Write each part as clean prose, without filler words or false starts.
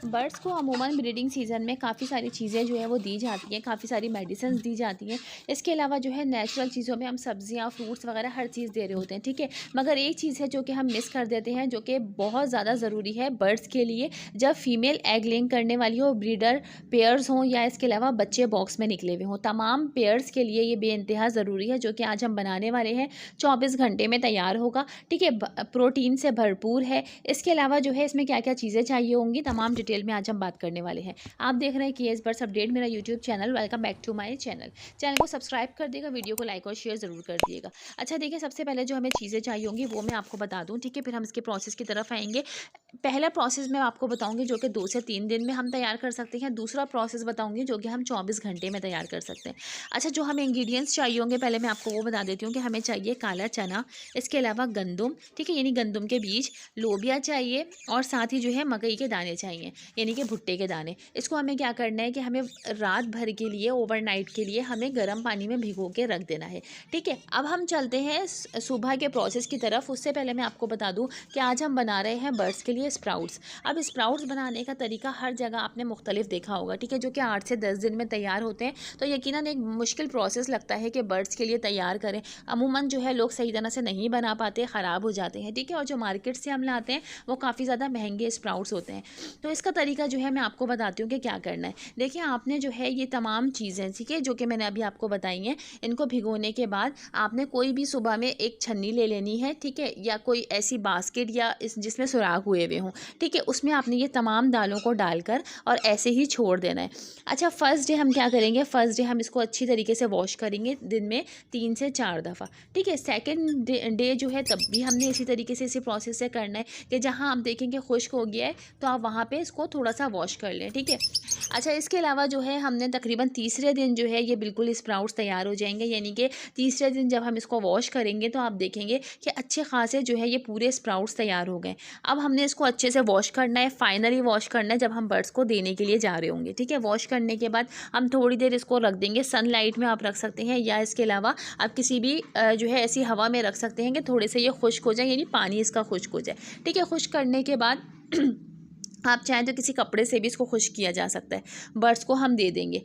Birds को अमूमन breeding season में काफ़ी सारी चीज़ें जो है वो दी जाती हैं, काफ़ी सारी मेडिसिन्स दी जाती हैं। इसके अलावा जो है नेचुरल चीज़ों में हम सब्जियाँ, फ्रूट्स वगैरह हर चीज़ दे रहे होते हैं, ठीक है। मगर एक चीज़ है जो कि हम मिस कर देते हैं, जो कि बहुत ज़्यादा ज़रूरी है बर्ड्स के लिए। जब फीमेल एग लेइंग करने वाली हो, ब्रीडर पेयर्स हों या इसके अलावा बच्चे बॉक्स में निकले हुए हों, तमाम पेयर्स के लिए ये बेइंतहा ज़रूरी है, जो कि आज हम बनाने वाले हैं। 24 घंटे में तैयार होगा, ठीक है। प्रोटीन से भरपूर है। इसके अलावा जो है इसमें क्या-क्या चीज़ें चाहिए होंगी, तमाम डिटेल में आज हम बात करने वाले हैं। आप देख रहे हैं केएस बर्ड्स अपडेट, मेरा YouTube channel. Welcome back to my channel. Channel को सब्सक्राइब कर दिएगा, वीडियो को लाइक और शेयर ज़रूर कर दिएगा। अच्छा देखिए, सबसे पहले जो हमें चीज़ें चाहिए होंगी वो मैं आपको बता दूँ, ठीक है। फिर हम इसके प्रोसेस की तरफ आएँगे। पहला प्रोसेस मैं आपको बताऊँगी जो कि 2 से 3 दिन में हम तैयार कर सकते हैं। दूसरा प्रोसेस बताऊँगी जो कि हम 24 घंटे में तैयार कर सकते हैं। अच्छा, जो हमें इंग्रीडिएंट्स चाहिए होंगे पहले मैं आपको वो बता देती हूँ कि हमें चाहिए काला चना, इसके अलावा गंदुम, ठीक है, यानी गंदुम के बीज, लोबिया चाहिए और साथ ही जो है मकई के दाने चाहिए, यानी कि भुट्टे के दाने। इसको हमें क्या करना है कि हमें रात भर के लिए, ओवरनाइट के लिए हमें गर्म पानी में भिगो के रख देना है, ठीक है। अब हम चलते हैं सुबह के प्रोसेस की तरफ। उससे पहले मैं आपको बता दूं कि आज हम बना रहे हैं बर्ड्स के लिए स्प्राउट्स। अब स्प्राउट्स बनाने का तरीका हर जगह आपने मुख्तलिफ देखा होगा, ठीक है, जो कि 8 से 10 दिन में तैयार होते हैं। तो यकीनन एक मुश्किल प्रोसेस लगता है कि बर्ड्स के लिए तैयार करें। अमूमन जो है लोग सही तरह से नहीं बना पाते, ख़राब हो जाते हैं, ठीक है। और जो मार्केट से हम लाते हैं वो काफ़ी ज़्यादा महंगे स्प्राउट्स होते हैं। तो इसका तरीका जो है मैं आपको बताती हूँ कि क्या करना है। देखिए, आपने जो है ये तमाम चीज़ें, ठीक है, जो कि मैंने अभी आपको बताई हैं, इनको भिगोने के बाद आपने कोई भी सुबह में एक छन्नी ले लेनी है, ठीक है, या कोई ऐसी बास्केट या इस जिसमें सुराख हुए हुए हों, ठीक है। उसमें आपने ये तमाम दालों को डालकर और ऐसे ही छोड़ देना है। अच्छा, फर्स्ट डे हम क्या करेंगे, फर्स्ट डे हम इसको अच्छी तरीके से वॉश करेंगे दिन में 3 से 4 दफ़ा, ठीक है। सेकेंड डे जो है तब भी हमने इसी तरीके से, इसी प्रोसेस से करना है कि जहाँ आप देखेंगे खुश्क हो गया है तो आप वहाँ पे इसको थोड़ा सा वॉश कर लें, ठीक है। अच्छा, इसके अलावा जो है हमने तकरीबन तीसरे दिन जो है ये बिल्कुल स्प्राउट्स तैयार हो जाएंगे, यानी कि तीसरे दिन जब हम इसको वॉश करेंगे तो आप देखेंगे कि अच्छे खासे जो है ये पूरे स्प्राउट्स तैयार हो गए। अब हमने इसको अच्छे से वॉश करना है, फाइनली वॉश करना है जब हम बर्ड्स को देने के लिए जा रहे होंगे, ठीक है। वॉश करने के बाद हम थोड़ी देर इसको रख देंगे, सनलाइट में आप रख सकते हैं या इसके अलावा आप किसी भी जो है ऐसी हवा में रख सकते हैं कि थोड़े से ये खुश्क हो जाए, यानी पानी इसका खुश्क हो जाए, ठीक है। खुश्क करने के बाद आप चाहें तो किसी कपड़े से भी इसको खुश्क किया जा सकता है। बर्ड्स को हम दे देंगे,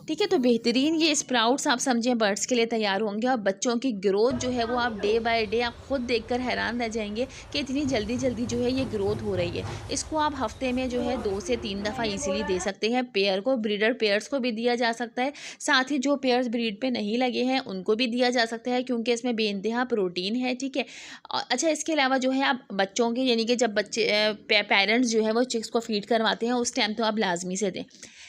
ठीक है। तो बेहतरीन ये स्प्राउट्स आप समझें बर्ड्स के लिए तैयार होंगे और बच्चों की ग्रोथ जो है वो आप डे बाय डे आप खुद देखकर हैरान रह जाएंगे कि इतनी जल्दी जल्दी जो है ये ग्रोथ हो रही है। इसको आप हफ्ते में जो है 2 से 3 दफ़ा इजीली दे सकते हैं। पेयर को, ब्रीडर पेयर्स को भी दिया जा सकता है, साथ ही जो पेयर्स ब्रीड पे नहीं लगे हैं उनको भी दिया जा सकता है, क्योंकि इसमें बेइंतहा प्रोटीन है, ठीक है। अच्छा, इसके अलावा जो है आप बच्चों के, यानी कि जब बच्चे पेरेंट्स जो है वो चिक्स को फीड करवाते हैं उस टाइम तो आप लाजमी से दें।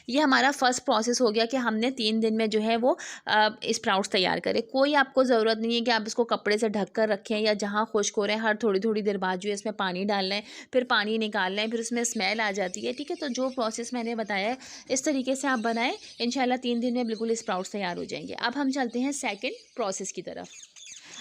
ये हमारा फर्स्ट प्रोसेस हो गया कि हमने 3 दिन में जो है वो स्प्राउट्स तैयार करें। कोई आपको ज़रूरत नहीं है कि आप इसको कपड़े से ढक कर रखें या जहाँ खुश्क हो रहे हैं हर थोड़ी थोड़ी देर बाद जो है इसमें पानी डालना है, फिर पानी निकालना है, फिर उसमें स्मेल आ जाती है, ठीक है। तो जो प्रोसेस मैंने बताया है इस तरीके से आप बनाएं, इंशाल्लाह 3 दिन में बिल्कुल स्प्राउट्स तैयार हो जाएंगे। अब हम चलते हैं सेकेंड प्रोसेस की तरफ।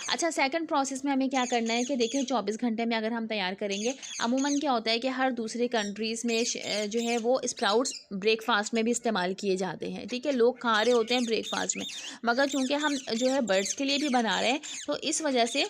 अच्छा, सेकंड प्रोसेस में हमें क्या करना है कि देखिए 24 घंटे में अगर हम तैयार करेंगे, अमूमन क्या होता है कि हर दूसरे कंट्रीज़ में जो है वो स्प्राउट्स ब्रेकफास्ट में भी इस्तेमाल किए जाते हैं, ठीक है। लोग खा रहे होते हैं ब्रेकफास्ट में, मगर चूंकि हम जो है बर्ड्स के लिए भी बना रहे हैं तो इस वजह से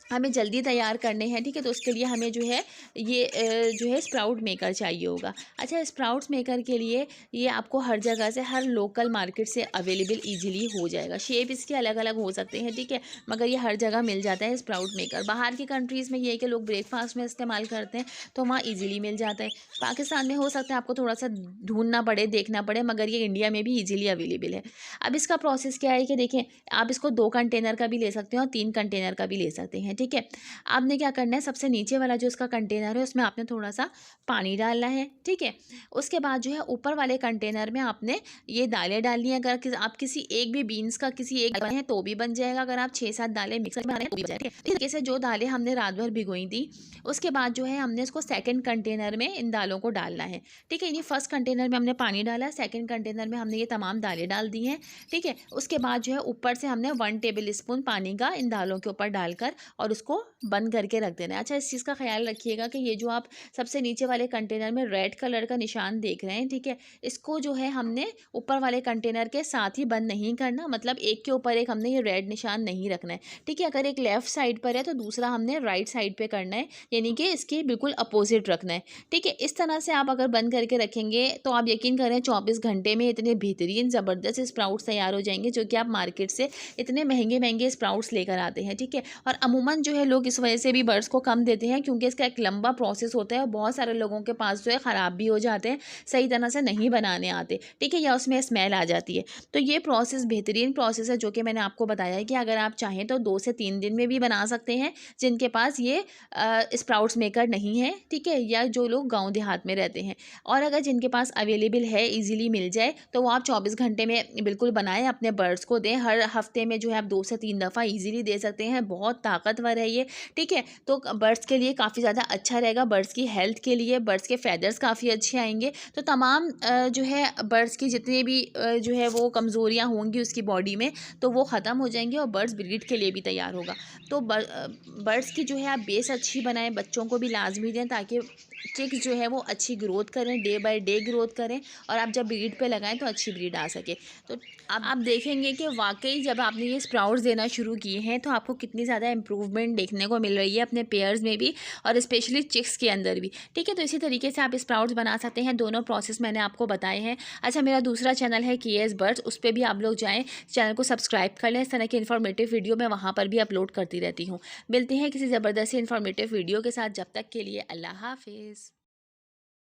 हमें जल्दी तैयार करने हैं, ठीक है। तो उसके लिए हमें जो है ये जो है स्प्राउट मेकर चाहिए होगा। अच्छा, स्प्राउट्स मेकर के लिए ये आपको हर जगह से, हर लोकल मार्केट से अवेलेबल इजीली हो जाएगा। शेप इसके अलग अलग हो सकते हैं, ठीक है, मगर ये हर जगह मिल जाता है स्प्राउट मेकर। बाहर की कंट्रीज़ में ये है कि लोग ब्रेकफास्ट में इस्तेमाल करते हैं तो वहाँ ईजिली मिल जाता है। पाकिस्तान में हो सकता है आपको थोड़ा सा ढूंढना पड़े, देखना पड़े, मगर ये इंडिया में भी ईजिली अवेलेबल है। अब इसका प्रोसेस क्या है कि देखें, आप इसको 2 कंटेनर का भी ले सकते हैं और 3 कंटेनर का भी ले सकते हैं, ठीक है। आपने क्या करना है, सबसे नीचे वाला जो इसका कंटेनर है उसमें आपने थोड़ा सा पानी डालना है, ठीक है। उसके बाद जो है ऊपर वाले कंटेनर में आपने ये दालें डालनी है। अगर आप किसी एक भी बीन्स का किसी एक बनाए हैं तो भी बन जाएगा, अगर आप 6-7 दालें मिक्सर में डालें तो भी बन जाएगा, ठीक है। इस तरीके से जो दालें हमने रात भर भिगोई थी, उसके बाद जो है हमने इसको सेकंड कंटेनर में इन दालों को डालना है, ठीक है। यानी फर्स्ट कंटेनर में हमने पानी डाला, सेकंड कंटेनर में हमने ये तमाम दालें डाल दी हैं, ठीक है। उसके बाद जो है ऊपर से हमने 1 टेबल स्पून पानी का इन दालों के ऊपर डालकर और और इसको बंद करके रख देना है। अच्छा, इस चीज़ का ख्याल रखिएगा कि ये जो आप सबसे नीचे वाले कंटेनर में रेड कलर का निशान देख रहे हैं, ठीक है, इसको जो है हमने ऊपर वाले कंटेनर के साथ ही बंद नहीं करना, मतलब एक के ऊपर एक हमने ये रेड निशान नहीं रखना है, ठीक है। अगर एक लेफ़्ट साइड पर है तो दूसरा हमने राइट साइड पे करना है, यानी कि इसके बिल्कुल अपोजिट रखना है, ठीक है। इस तरह से आप अगर बंद करके रखेंगे तो आप यकीन करें 24 घंटे में इतने बेहतरीन ज़बरदस्त स्प्राउट्स तैयार हो जाएंगे, जो कि आप मार्केट से इतने महंगे महंगे स्प्राउट्स लेकर आते हैं, ठीक है। और अमूमन जो है लोग इस वजह से भी बर्ड्स को कम देते हैं, क्योंकि इसका एक लंबा प्रोसेस होता है और बहुत सारे लोगों के पास जो है ख़राब भी हो जाते हैं, सही तरह से नहीं बनाने आते, ठीक है, या उसमें स्मेल आ जाती है। तो ये प्रोसेस बेहतरीन प्रोसेस है, जो कि मैंने आपको बताया है कि अगर आप चाहें तो 2 से 3 दिन में भी बना सकते हैं, जिनके पास ये स्प्राउट्स मेकर नहीं है, ठीक है, या जो लोग गाँव देहात में रहते हैं। और अगर जिनके पास अवेलेबल है, ईज़िली मिल जाए, तो वो आप 24 घंटे में बिल्कुल बनाएँ, अपने बर्ड्स को दें। हर हफ्ते में जो है आप 2 से 3 दफ़ा ईज़िली दे सकते हैं। बहुत ताकतवर है ये, ठीक है। तो बर्ड्स के लिए काफ़ी ज़्यादा अच्छा रहेगा, बर्ड्स की हेल्थ के लिए, बर्ड्स के फैदर्स काफ़ी अच्छे आएँगे। तो तमाम जो है बर्ड्स की जितनी भी जो है वो कमज़ोरियाँ होंगी उसकी बॉडी में, तो वो ख़त्म हो जाएँगी और बर्ड्स ब्रीड के लिए भी तैयार होगा। तो बर्ड्स की जो है आप बेस अच्छी बनाएँ, बच्चों को भी लाज़मी दें, ताकि चिक्स जो है वो अच्छी ग्रोथ करें, डे बाय डे ग्रोथ करें, और आप जब ब्रीड पे लगाएं तो अच्छी ब्रीड आ सके। तो अब आप देखेंगे कि वाकई जब आपने ये स्प्राउट्स देना शुरू किए हैं तो आपको कितनी ज़्यादा इम्प्रूवमेंट देखने को मिल रही है अपने पेयर्स में भी, और स्पेशली चिक्स के अंदर भी, ठीक है। तो इसी तरीके से आप स्प्राउट्स बना सकते हैं। दोनों प्रोसेस मैंने आपको बताए हैं। अच्छा, मेरा दूसरा चैनल है केएस बर्ड्स, उस पर भी आप लोग जाएँ, चैनल को सब्सक्राइब कर लें। इस तरह की इन्फॉर्मेटिव वीडियो मैं वहाँ पर भी अपलोड करती रहती हूँ। मिलते हैं किसी ज़बरदस्त इन्फॉर्मेटिव वीडियो के साथ, जब तक के लिए अल्लाह हाफिज़।